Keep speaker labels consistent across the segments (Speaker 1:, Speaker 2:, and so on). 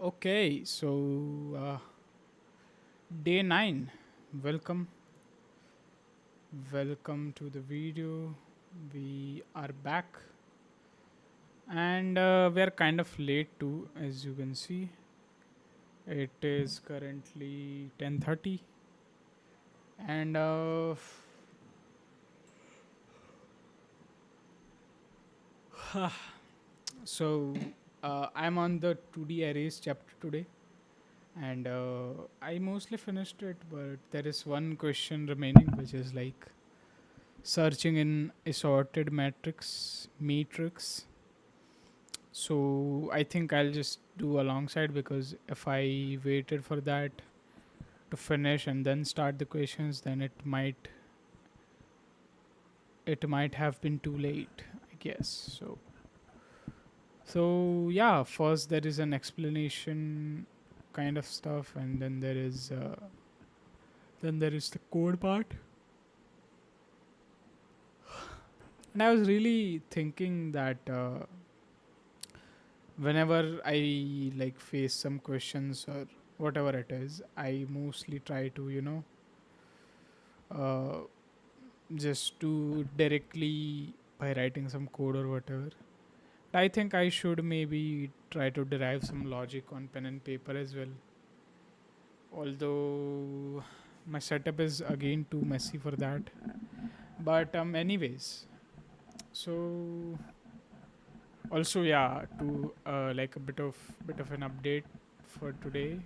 Speaker 1: Okay, so day 9. Welcome, welcome to the video. We are back, and we are kind of late too, as you can see. It is currently 10:30, and so I'm on the 2D arrays chapter today, and I mostly finished it, but there is one question remaining, which is like searching in assorted matrix. So I think I'll just do alongside, because if I waited for that to finish and then start the questions, then it might have been too late, I guess. So yeah, first there is an explanation kind of stuff, and then there is the code part. And I was really thinking that whenever I like face some questions or whatever it is, I mostly try to uh, just do directly by writing some code or whatever. I think I should maybe try to derive some logic on pen and paper as well. Although my setup is again too messy for that. But anyways, so also yeah, to like a bit of an update for today.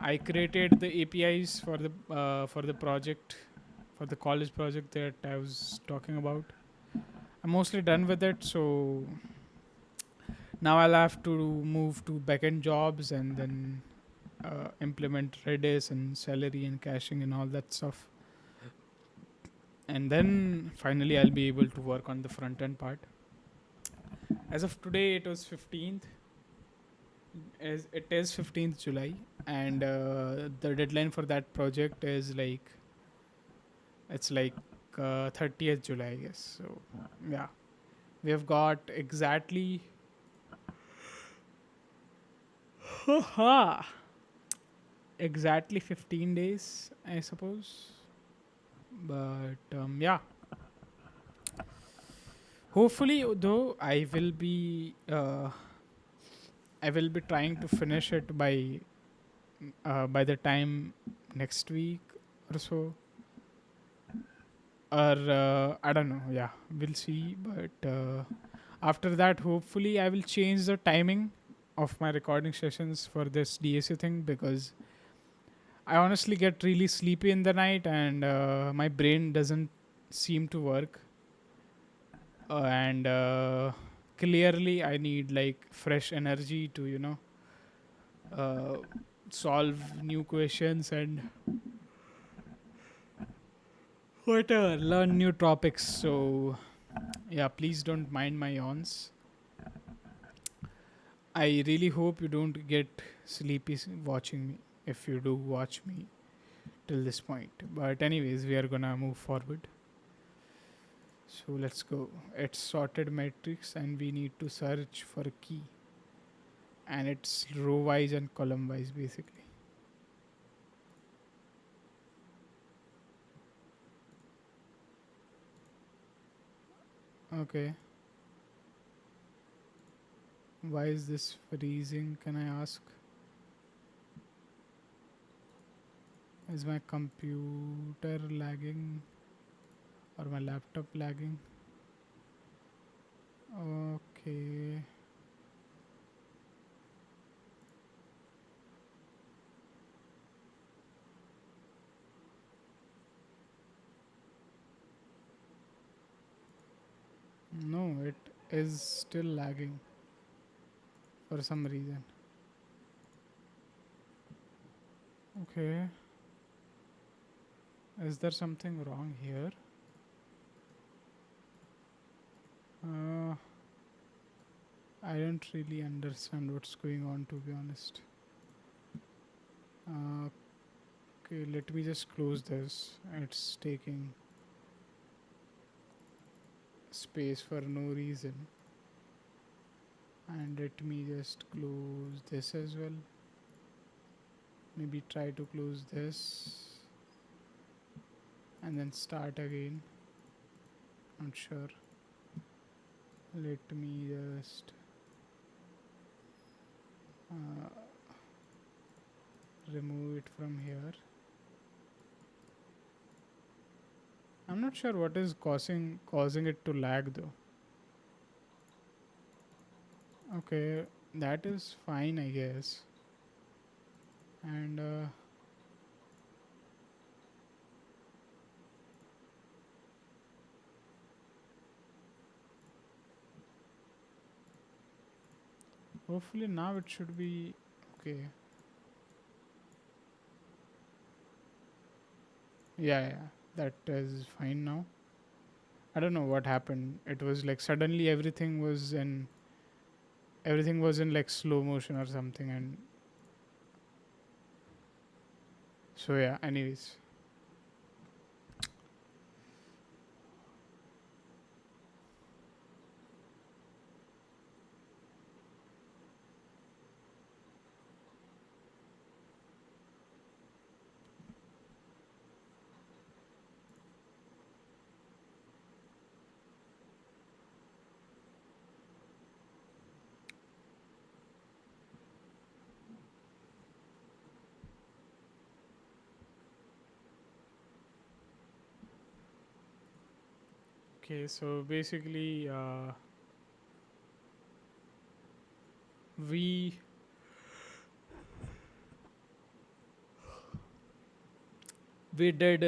Speaker 1: I created the APIs for the project, for the college project that I was talking about. I'm mostly done with it, so now I'll have to move to backend jobs and then implement Redis and Celery and caching and all that stuff. And then finally I'll be able to work on the front end part. As of today, it was 15th. As it is 15th July, and the deadline for that project is like it's like 30th July, I guess. So yeah, we have got exactly exactly 15 days, I suppose. But yeah, hopefully, though, I will be trying to finish it by the time next week or so, or I don't know. Yeah, we'll see. But after that, hopefully, I will change the timing of my recording sessions for this DSU thing, because I honestly get really sleepy in the night, and my brain doesn't seem to work. And clearly, I need like fresh energy to uh, solve new questions and whatever, learn new topics. So yeah, please don't mind my yawns. I really hope you don't get sleepy watching me, if you do watch me till this point. But anyways, we are gonna move forward. So let's go. It's sorted matrix, and we need to search for a key, and it's row wise and column wise basically. Okay. Why is this freezing? Can I ask? Is my computer lagging or my laptop lagging? Okay. No, it is still lagging for some reason. Okay. Is there something wrong here? Uh, I don't really understand what's going on, to be honest. Okay, let me just close this. It's taking space for no reason. And let me just close this as well. Maybe try to close this and then start again. Not sure. Let me just uh, remove it from here. I'm not sure what is causing it to lag though. Okay, that is fine, I guess. And hopefully now it should be okay. Yeah, yeah, that is fine now. I don't know what happened. It was like suddenly everything was in like slow motion or something, and so yeah. Anyways, okay. So basically, we we did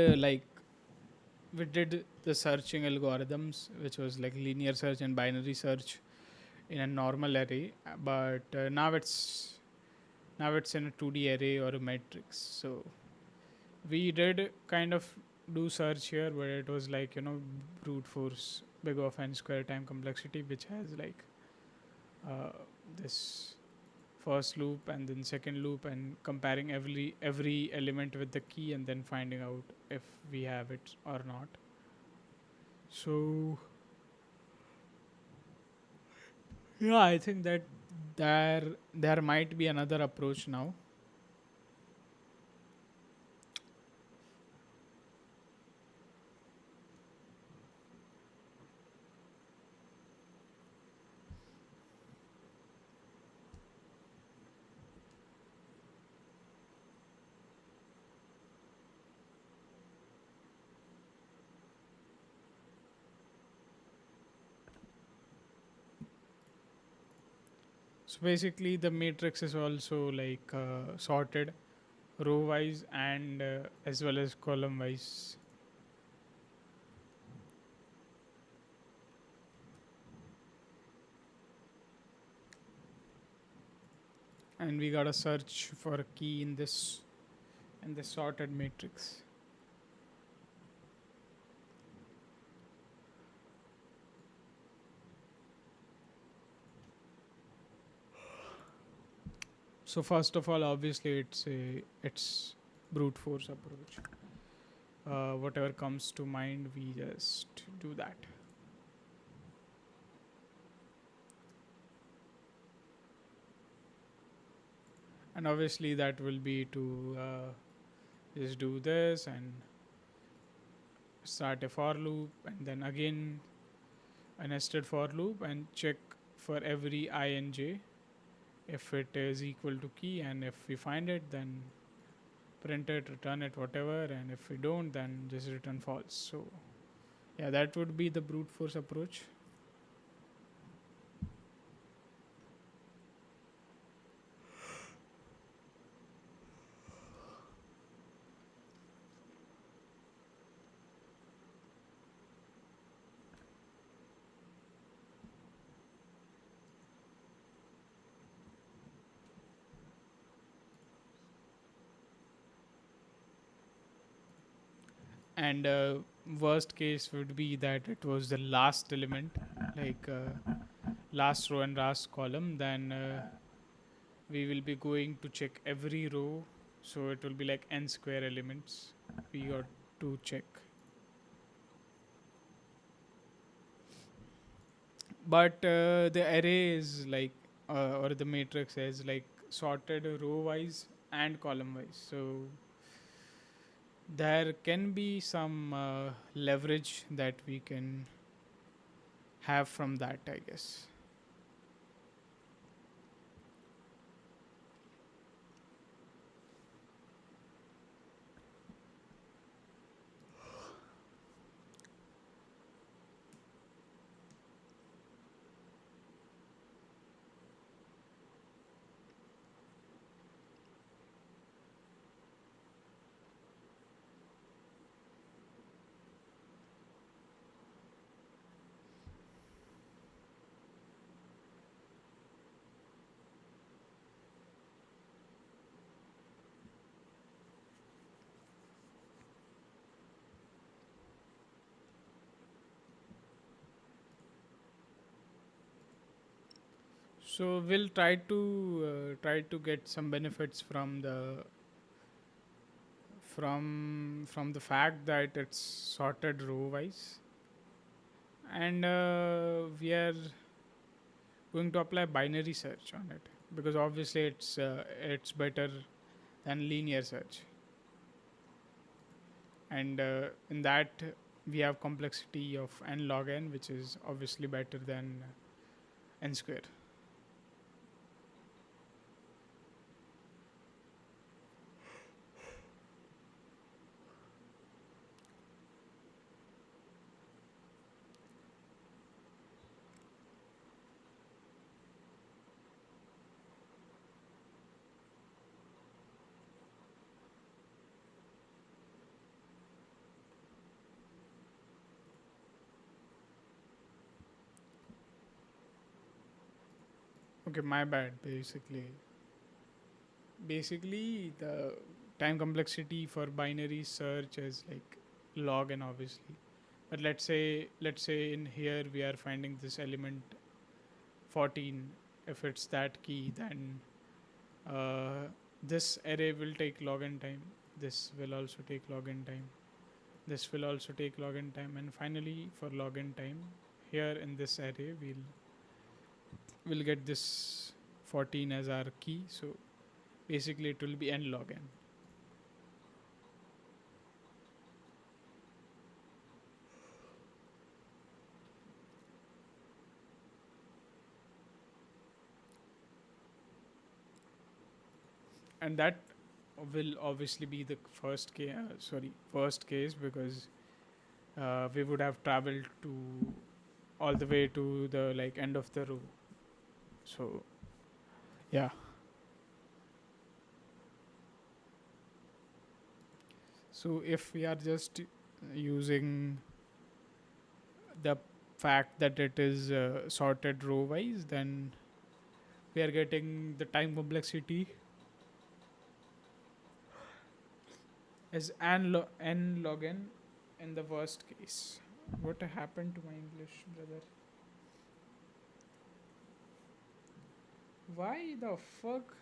Speaker 1: we did the searching algorithms, which was like linear search and binary search in a normal array, but now it's in a 2D array or a matrix. So we did kind of do search here, but it was like brute force big of n square time complexity, which has like uh, this first loop and then second loop and comparing every element with the key and then finding out if we have it or not. So yeah, I think that there might be another approach now. So basically the matrix is also like sorted row wise and as well as column wise, and we gotta search for a key in this sorted matrix. So first of all, obviously it's brute force approach. Whatever comes to mind, we just do that. And obviously that will be to just do this and start a for loop and then again a nested for loop and check for every I and j if it is equal to key, and if we find it then print it, return it, whatever, and if we don't then just return false. So yeah, that would be the brute force approach. And worst case would be that it was the last element, like last row and last column, then we will be going to check every row, so it will be like n square elements we got to check. But the array is like or the matrix is like sorted row wise and column wise. So there can be some leverage that we can have from that, I guess. So we'll try to get some benefits from the fact that it's sorted row wise, and we are going to apply binary search on it because obviously it's better than linear search, and in that we have complexity of n log n, which is obviously better than n square. Okay, my bad. Basically the time complexity for binary search is like log n, obviously. But let's say in here we are finding this element 14. If it's that key, then uh, this array will take log n time. This will also take log n time. This will also take log n time, and finally for log n time, here in this array we'll get this 14 as our key. So basically it will be n log n. And that will obviously be the first case, because we would have traveled to all the way to the like end of the row. So yeah. So if we are just using the fact that it is sorted row wise, then we are getting the time complexity as n log n in the worst case. What happened to my English, brother? Why the fuck?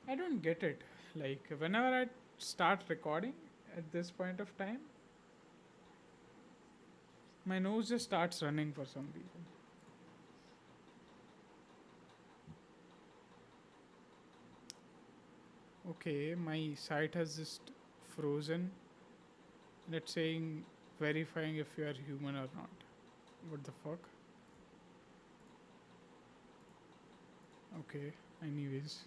Speaker 1: I don't get it. Like, whenever I start recording at this point of time, my nose just starts running for some reason. Okay, my site has just frozen and it's saying verifying if you are human or not. What the fuck? Okay, anyways.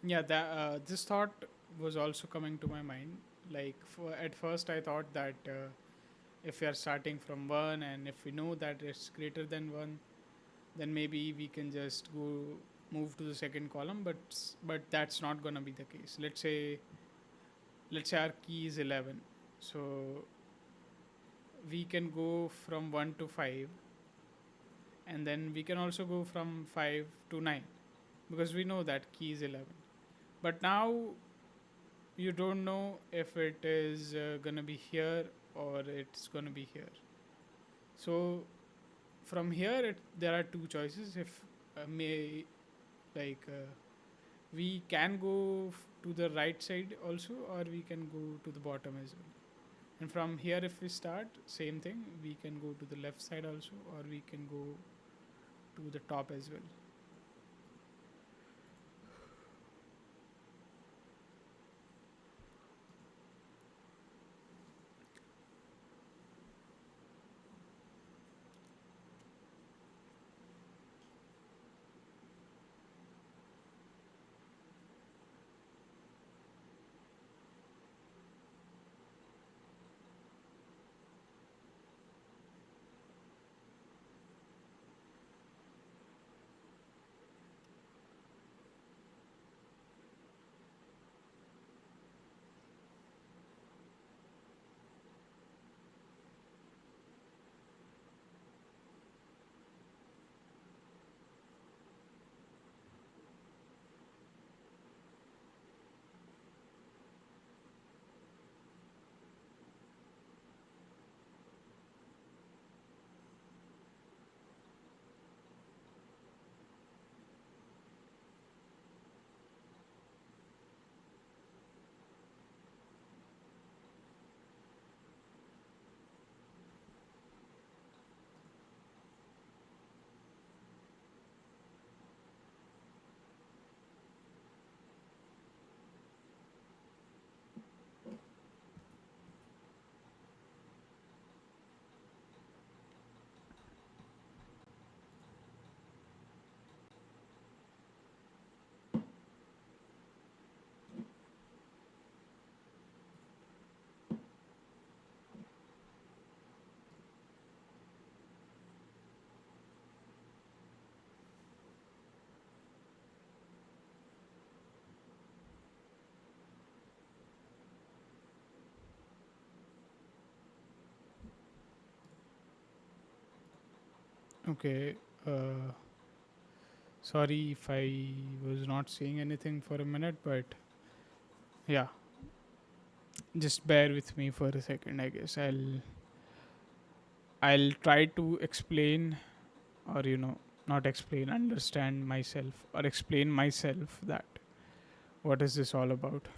Speaker 1: Yeah, this thought was also coming to my mind. Like, at first, I thought that If we are starting from 1 and if we know that it's greater than 1, then maybe we can just go move to the second column, but that's not going to be the case. Let's say our key is 11, so we can go from 1 to 5, and then we can also go from 5 to 9, because we know that key is 11. But now you don't know if it is going to be here or it's going to be here. So from here there are two choices. If may like we can go to the right side also, or we can go to the bottom as well. And from here, if we start same thing, we can go to the left side also, or we can go to the top as well. Okay. Uh, Sorry if I was not saying anything for a minute, but yeah, just bear with me for a second. I guess I'll try to explain, or not explain, understand myself, or explain myself that what is this all about.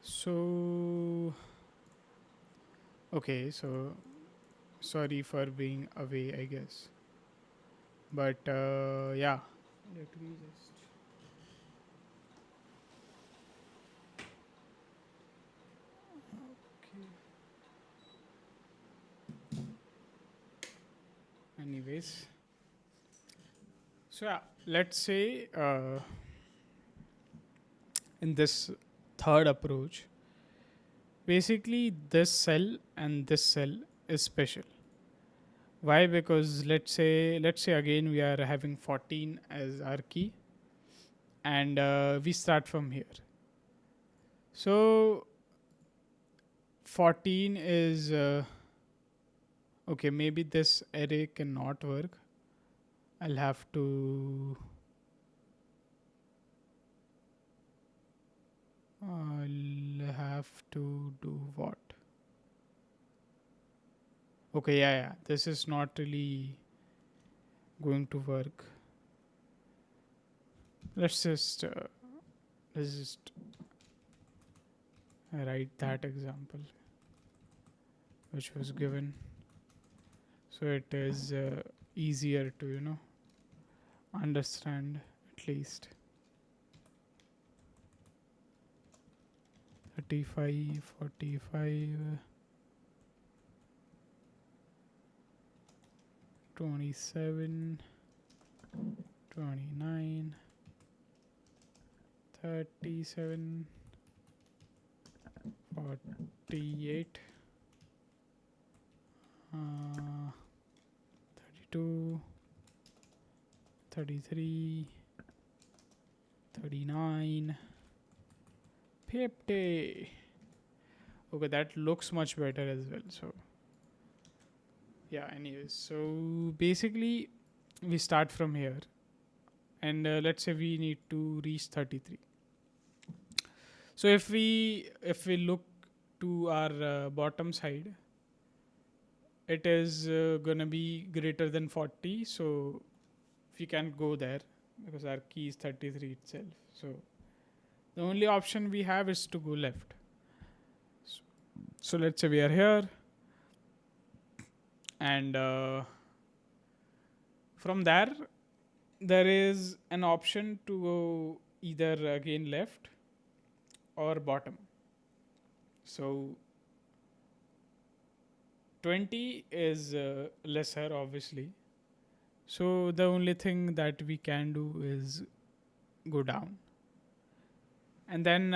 Speaker 1: So okay, so Sorry for being away, I guess. But yeah. Let me just. Okay. Anyways, so yeah, let's say in this third approach, basically this cell and this cell is special. Why? Because let's say again we are having 14 as our key, and we start from here. So 14 is okay. Maybe this array cannot work. I'll have to. I'll have to do what? Okay, yeah. This is not really going to work. Let's just let's just write that example which was given, so it is easier to understand at least. 35, 45, 27, 29, 37, 48, 32, 33, 39, 50. Okay, that looks much better as well. So yeah, anyways, so basically we start from here, and let's say we need to reach 33. So if we look to our bottom side, it is gonna be greater than 40. So we can't go there because our key is 33 itself. So the only option we have is to go left. So let's say we are here, and from there is an option to go either again left or bottom. So 20 is lesser, obviously. So the only thing that we can do is go down. And then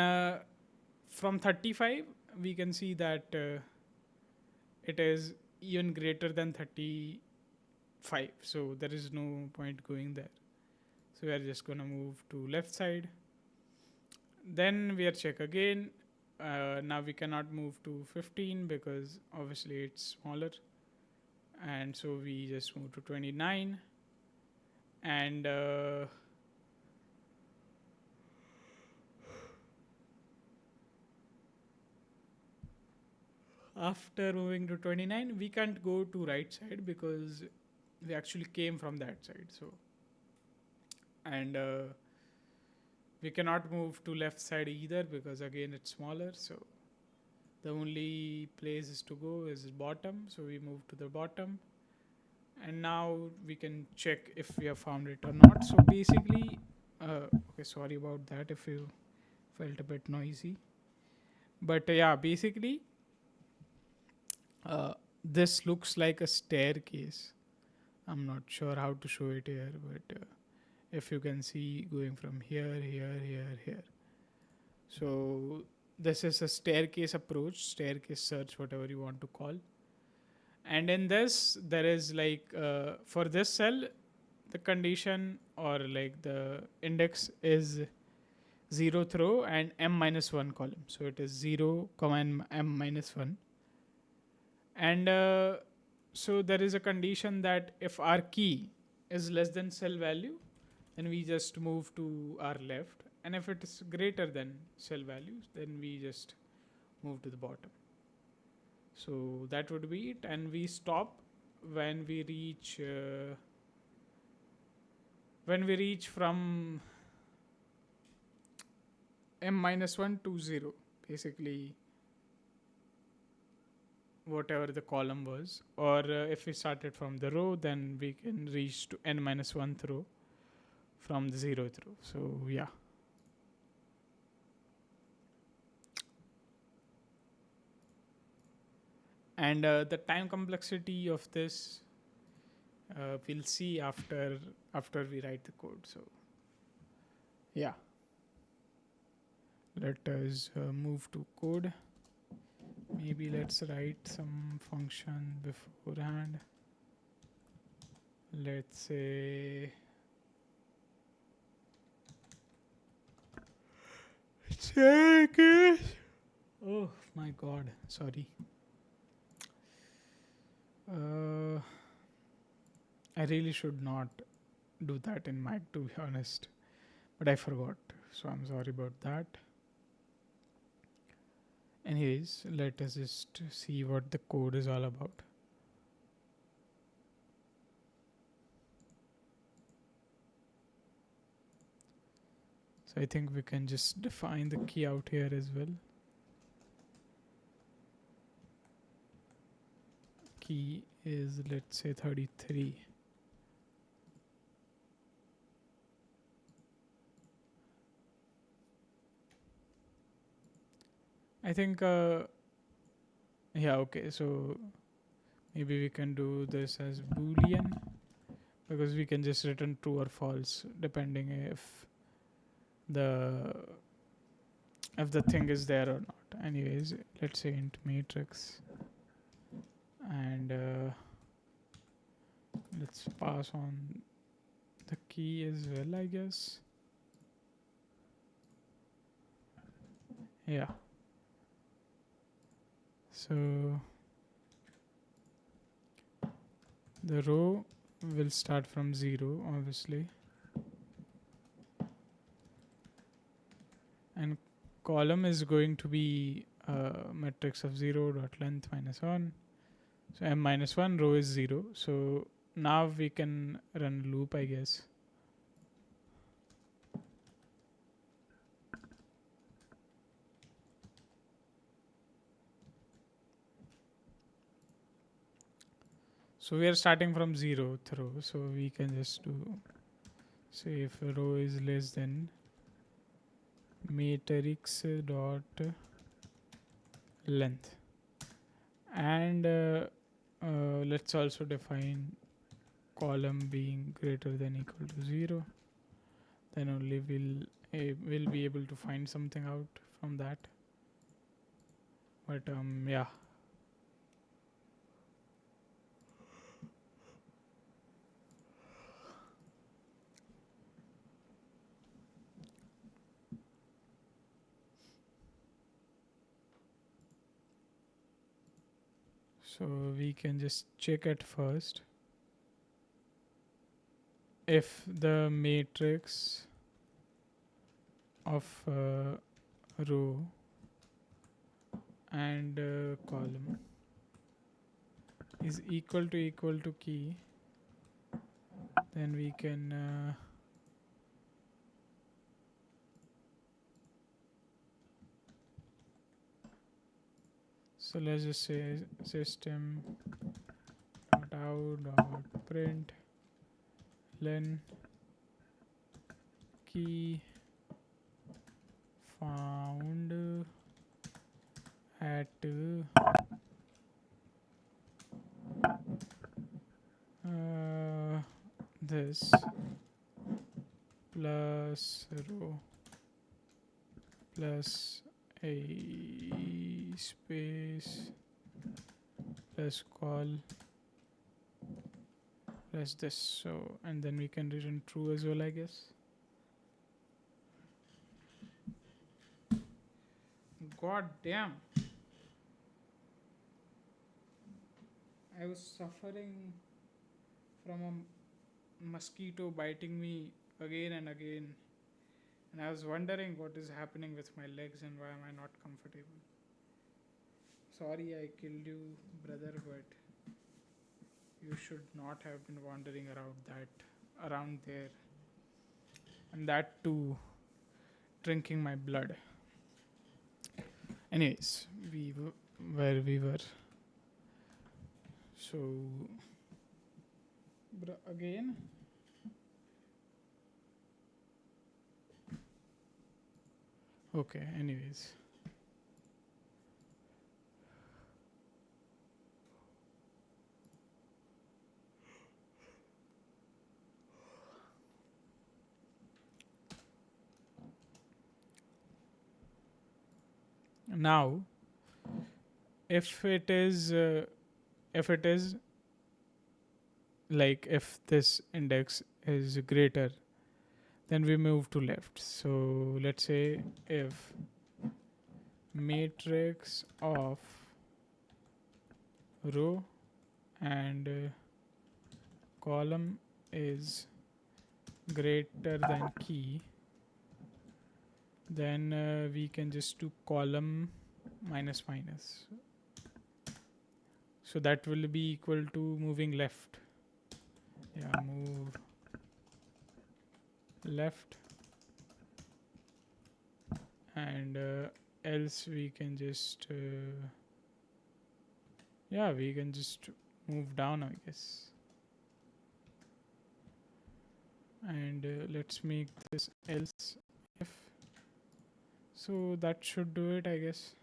Speaker 1: from 35, we can see that it is even greater than 35. So there is no point going there. So we are just going to move to left side. Then we are check again. Now we cannot move to 15 because obviously it's smaller. And so we just move to 29. And after moving to 29, we can't go to right side because we actually came from that side. So, and we cannot move to left side either because again it's smaller. So the only place is to go is bottom. So we move to the bottom, and now we can check if we have found it or not. So basically, okay, sorry about that if you felt a bit noisy, but yeah, basically this looks like a staircase. I'm not sure how to show it here, but if you can see going from here, here. So this is a staircase approach, staircase search, whatever you want to call. And in this, there is like for this cell, the condition or like the index is 0th row and m minus 1 column. So it is 0, comma m minus 1. And so there is a condition that if our key is less than cell value, then we just move to our left. And if it is greater than cell values, then we just move to the bottom. So that would be it. And we stop when we reach from m minus 1 to 0. Basically, whatever the column was, or if we started from the row, then we can reach to n minus 1th row from the 0th row. So yeah. And the time complexity of this we'll see after we write the code. So yeah, let us move to code. Maybe let's write some function beforehand. Let's say check it. Oh my god, sorry. uh, I really should not do that in Mac, to be honest, but I forgot, so I'm sorry about that. Anyways, let us just see what the code is all about. So I think we can just define the key out here as well. Key is, let's say, 33. I think yeah, okay, so maybe we can do this as boolean, because we can just return true or false depending the if the thing is there or not. Anyways, let's say int matrix, and let's pass on the key as well, I guess. Yeah, so the row will start from 0, obviously, and column is going to be matrix of 0 dot length minus 1. So m minus 1, row is 0. So now we can run loop, I guess. So we are starting from 0th row, so we can just do, say, if a row is less than matrix dot length, and let's also define column being greater than equal to 0. Then only we'll be able to find something out from that. But yeah. So we can just check at first if the matrix of row and column is equal to key, then we can so let's just say system dot out dot print len key found at this plus row plus a space plus call plus this. So, and then we can return true as well, I guess. God damn, I was suffering from a mosquito biting me again and again, and I was wondering what is happening with my legs and why am I not comfortable. Sorry I killed you, brother, but you should not have been wandering around there, and that too drinking my blood. Anyways, where we were. So again, okay, anyways. Now if it is if it is like if this index is greater, then we move to left. So let's say if matrix of row and column is greater than key, then we can just do column minus minus. So that will be equal to moving left. Yeah, move left, and else we can just yeah, we can just move down, I guess. And let's make this else if. So that should do it, I guess.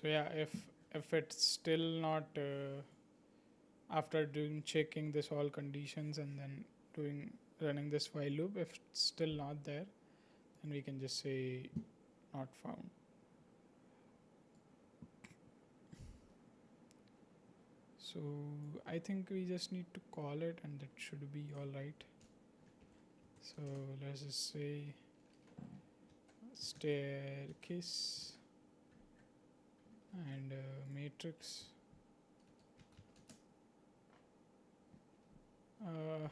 Speaker 1: So yeah, if it's still not after doing checking this all conditions and then doing running this while loop, if it's still not there, then we can just say not found. So I think we just need to call it and that should be all right. So let's just say staircase and matrix. Uh,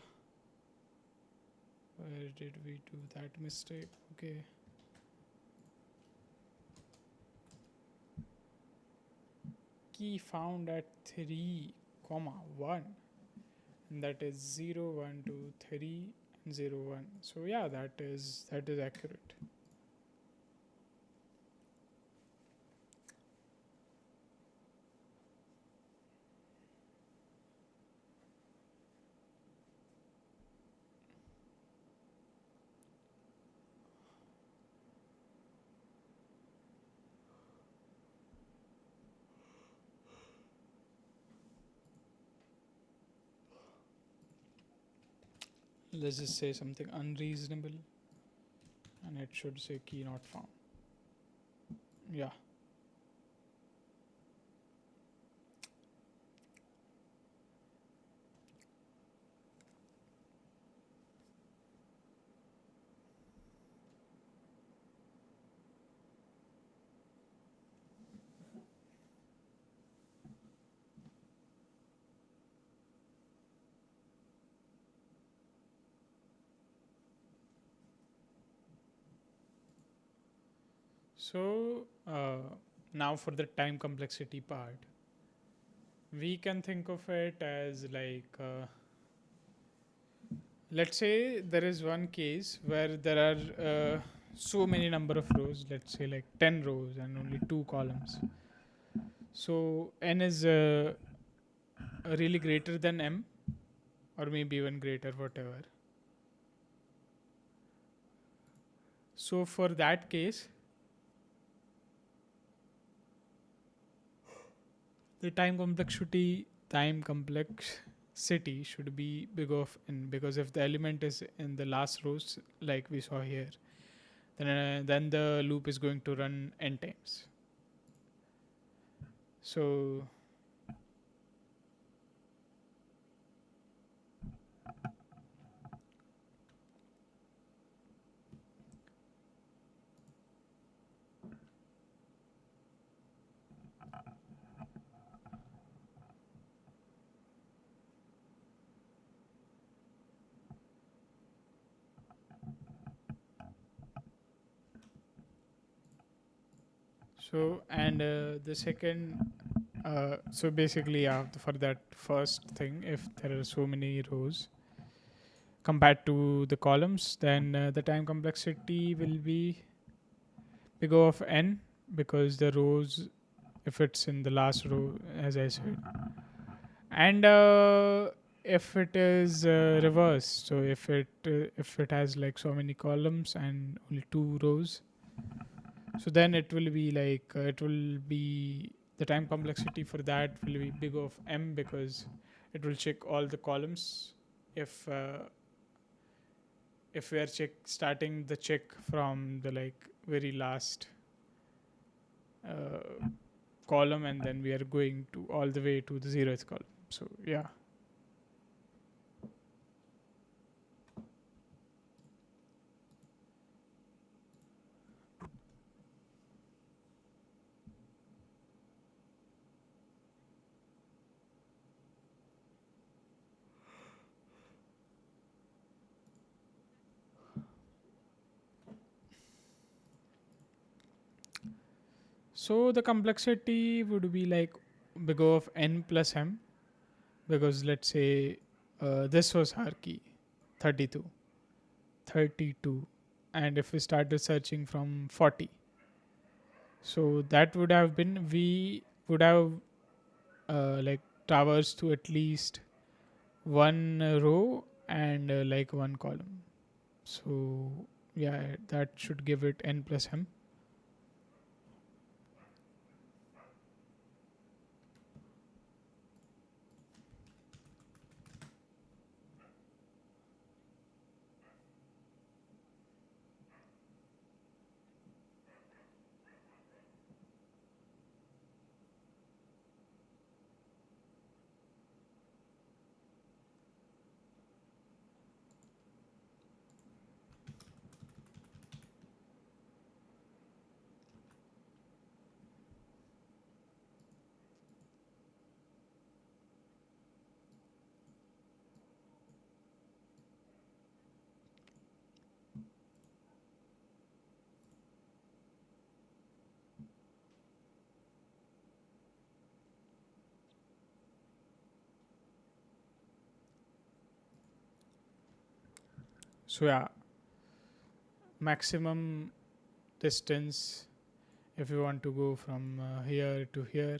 Speaker 1: where did we do that mistake? Okay. Key found at 3 comma 1, and that is 0 1 2 3 0 1. So yeah, that is accurate. Let's just say something unreasonable and it should say key not found. Yeah. So now for the time complexity part, we can think of it as like let's say there is one case where there are so many number of rows, let's say like 10 rows and only 2 columns. So n is really greater than m, or maybe even greater, whatever. So for that case, the time complexity should be big of n, because if the element is in the last rows like we saw here, then the loop is going to run n times. So So and the second, so basically, yeah, for that first thing, if there are so many rows compared to the columns, then the time complexity will be big O of n, because the rows, if it's in the last row, as I said, and if it is reversed, so if it has like so many columns and only two rows, so then it will be like it will be the time complexity for that will be big of m, because it will check all the columns. If uh, if we are starting the check from the like very last uh, column, and then we are going to all the way to the zeroth column. So yeah. So the complexity would be like big O of n plus m, because let's say this was our key 32, 32, and if we started searching from 40, so that would have been, we would have like traversed to at least one row and like one column. So yeah, that should give it n plus m. So yeah, maximum distance, if you want to go from here to here,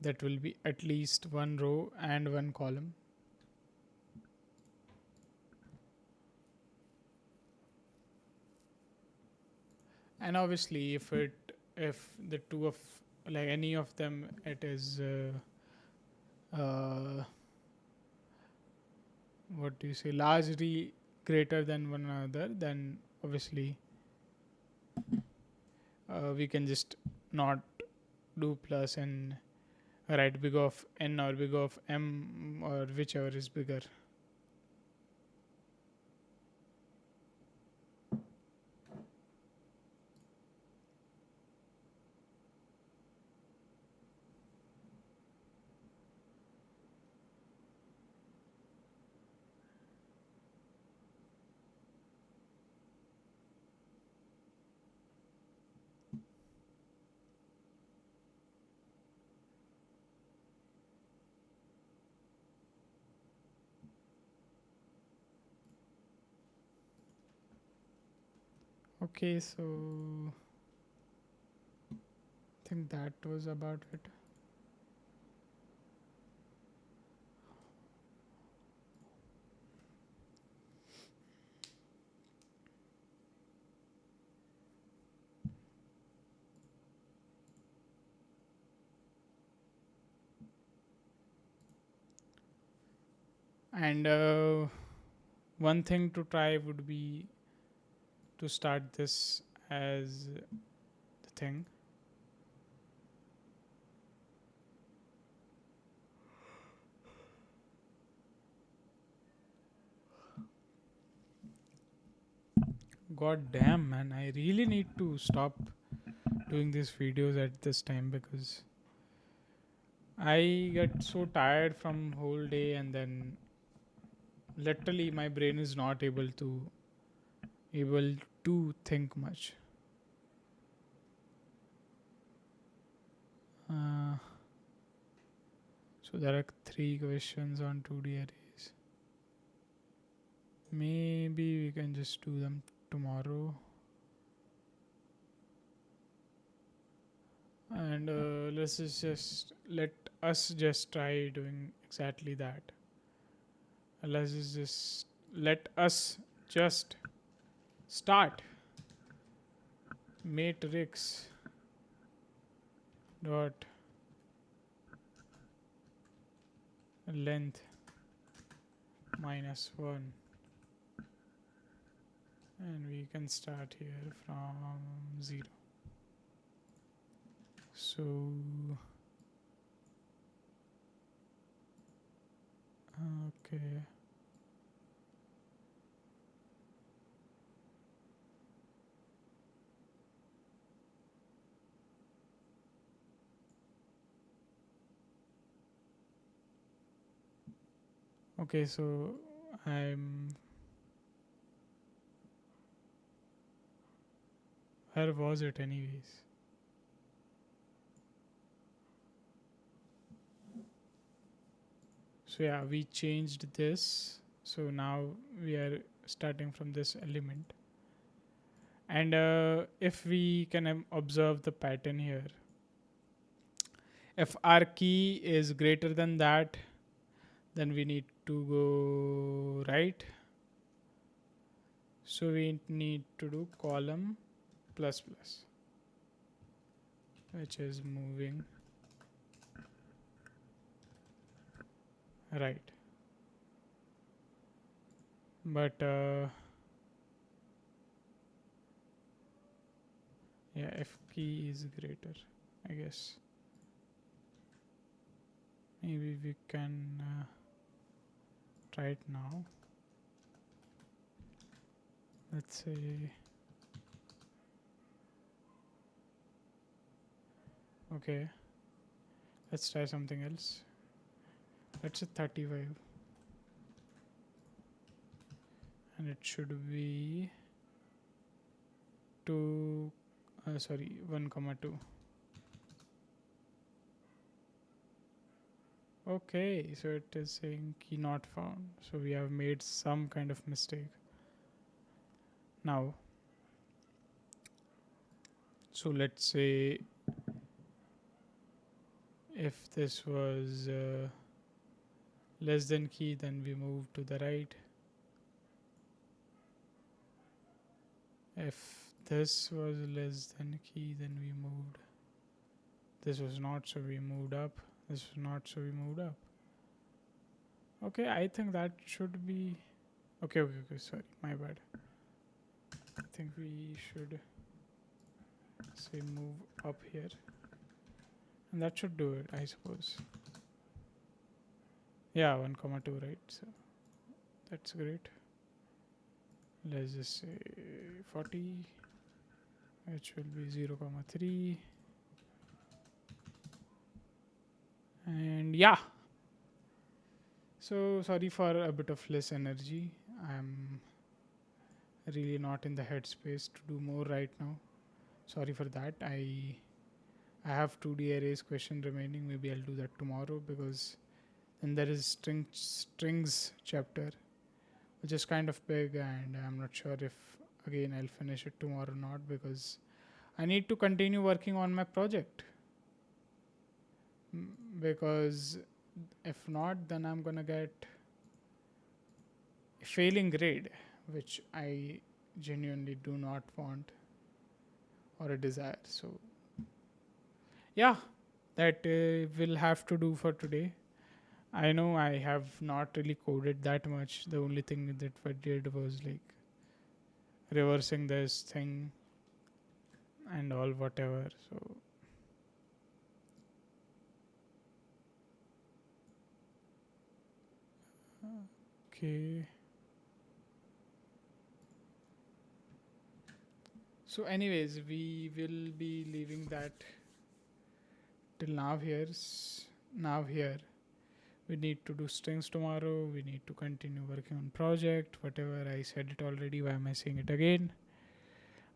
Speaker 1: that will be at least one row and one column. And obviously, if the two of like any of them, it is uh, what do you say, largely greater than one another, then obviously we can just not do plus and write big of n or big of m, or whichever is bigger. Okay, so I think that was about it. And one thing to try would be to start this as the thing. God damn, man, I really need to stop doing these videos at this time, because I get so tired from whole day, and then literally my brain is not able to think much. So there are three questions on 2D arrays. Maybe we can just do them tomorrow. And let us just try doing exactly that. Let us just start. Matrix dot length -1, and we can start here from 0. So okay, okay, so I'm where was it anyways? So yeah, we changed this. So now we are starting from this element. And if we can observe the pattern here, if our key is greater than that, then we need to go right. So we need to do column plus plus, which is moving right. But yeah, if key is greater, I guess maybe we can try it now. Let's say, okay, let's try something else. Let's say 35, and it should be 2, sorry, 1 comma 2. Okay, so it is saying key not found. So we have made some kind of mistake. Now, so let's say if this was less than key, then we move to the right. If this was less than key, then we moved. This was not, so we moved up. This was not, so we moved up. Okay, I think that should be okay. Okay, sorry, my bad. I think we should say move up here, and that should do it, I suppose. Yeah, 1 comma 2, right? So that's great. Let's just say 40, which will be 0 comma 3, and yeah. So sorry for a bit of less energy. I'm really not in the headspace to do more right now. Sorry for that. I have 2D arrays question remaining. Maybe I'll do that tomorrow, because then there is strings chapter, which is kind of big, and I'm not sure if again I'll finish it tomorrow or not, because I need to continue working on my project. Because if not, then I'm gonna get a failing grade, which I genuinely do not want or a desire. So yeah, that will have to do for today. I know I have not really coded that much. The only thing that I did was like reversing this thing and all whatever. So okay. So anyways, we will be leaving that till now here. Now here we need to do strings tomorrow. We need to continue working on project. Whatever, I said it already. Why am I saying it again?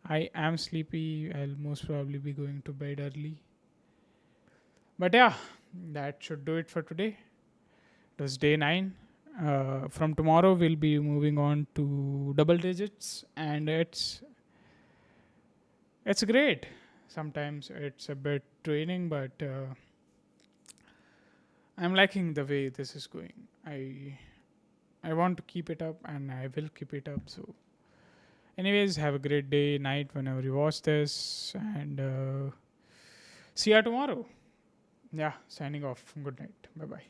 Speaker 1: I am sleepy. I'll most probably be going to bed early. But yeah, that should do it for today. That's day 9. From tomorrow, we'll be moving on to double digits, and it's great. Sometimes it's a bit draining, but I'm liking the way this is going. I want to keep it up, and I will keep it up. So, anyways, have a great day, night, whenever you watch this, and see you tomorrow. Yeah, signing off. Good night. Bye bye.